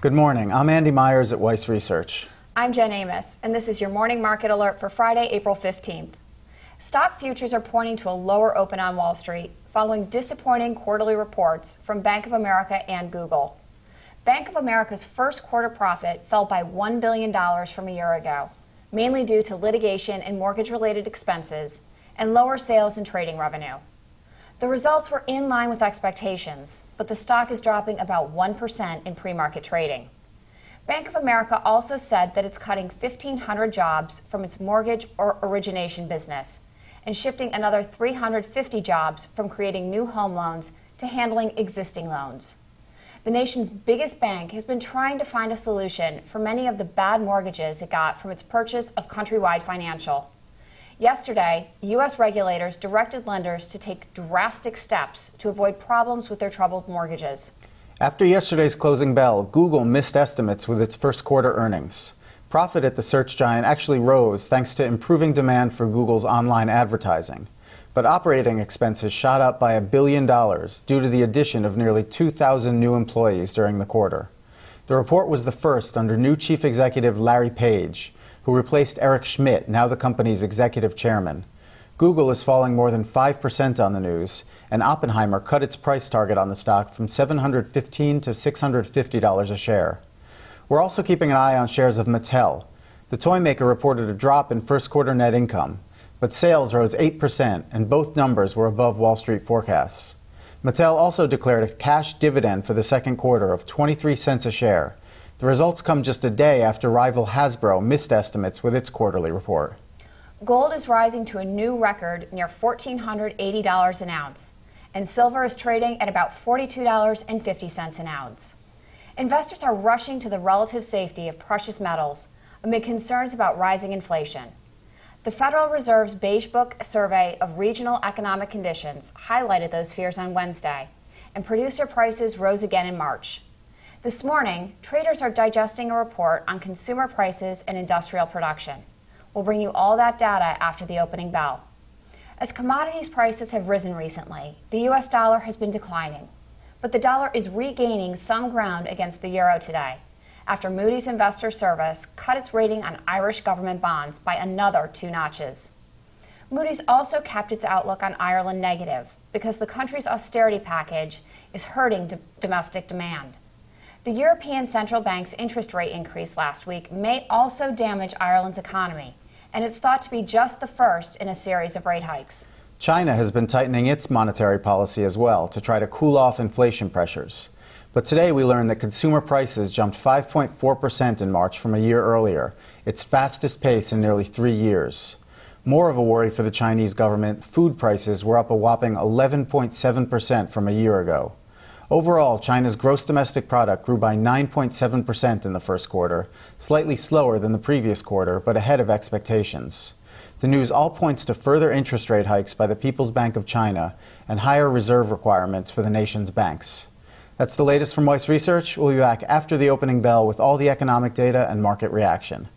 Good morning. I'm Andy Myers at Weiss Research. I'm Jen Amos, and this is your morning market alert for Friday, April 15th. Stock futures are pointing to a lower open on Wall Street following disappointing quarterly reports from Bank of America and Google. Bank of America's first quarter profit fell by $1 billion from a year ago, mainly due to litigation and mortgage-related expenses and lower sales and trading revenue. The results were in line with expectations, but the stock is dropping about 1% in pre-market trading. Bank of America also said that it's cutting 1,500 jobs from its mortgage or origination business and shifting another 350 jobs from creating new home loans to handling existing loans. The nation's biggest bank has been trying to find a solution for many of the bad mortgages it got from its purchase of Countrywide Financial. Yesterday, U.S. regulators directed lenders to take drastic steps to avoid problems with their troubled mortgages. After yesterday's closing bell, Google missed estimates with its first quarter earnings. Profit at the search giant actually rose thanks to improving demand for Google's online advertising. But operating expenses shot up by $1 billion due to the addition of nearly 2,000 new employees during the quarter. The report was the first under new chief executive Larry Page, who replaced Eric Schmidt, now the company's executive chairman. Google is falling more than 5% on the news, and Oppenheimer cut its price target on the stock from $715 to $650 a share. We're also keeping an eye on shares of Mattel. The toy maker reported a drop in first quarter net income, but sales rose 8%, and both numbers were above Wall Street forecasts. Mattel also declared a cash dividend for the second quarter of 23 cents a share. The results come just a day after rival Hasbro missed estimates with its quarterly report. Gold is rising to a new record near $1,480 an ounce, and silver is trading at about $42.50 an ounce. Investors are rushing to the relative safety of precious metals amid concerns about rising inflation. The Federal Reserve's Beige Book survey of regional economic conditions highlighted those fears on Wednesday, and producer prices rose again in March. This morning, traders are digesting a report on consumer prices and industrial production. We'll bring you all that data after the opening bell. As commodities prices have risen recently, the U.S. dollar has been declining, but the dollar is regaining some ground against the euro today, after Moody's Investor Service cut its rating on Irish government bonds by another 2 notches. Moody's also kept its outlook on Ireland negative because the country's austerity package is hurting domestic demand. The European Central Bank's interest rate increase last week may also damage Ireland's economy, and it's thought to be just the first in a series of rate hikes. China has been tightening its monetary policy as well to try to cool off inflation pressures. But today we learned that consumer prices jumped 5.4% in March from a year earlier, its fastest pace in nearly 3 years. More of a worry for the Chinese government, food prices were up a whopping 11.7% from a year ago. Overall, China's gross domestic product grew by 9.7% in the first quarter, slightly slower than the previous quarter, but ahead of expectations. The news all points to further interest rate hikes by the People's Bank of China and higher reserve requirements for the nation's banks. That's the latest from Weiss Research. We'll be back after the opening bell with all the economic data and market reaction.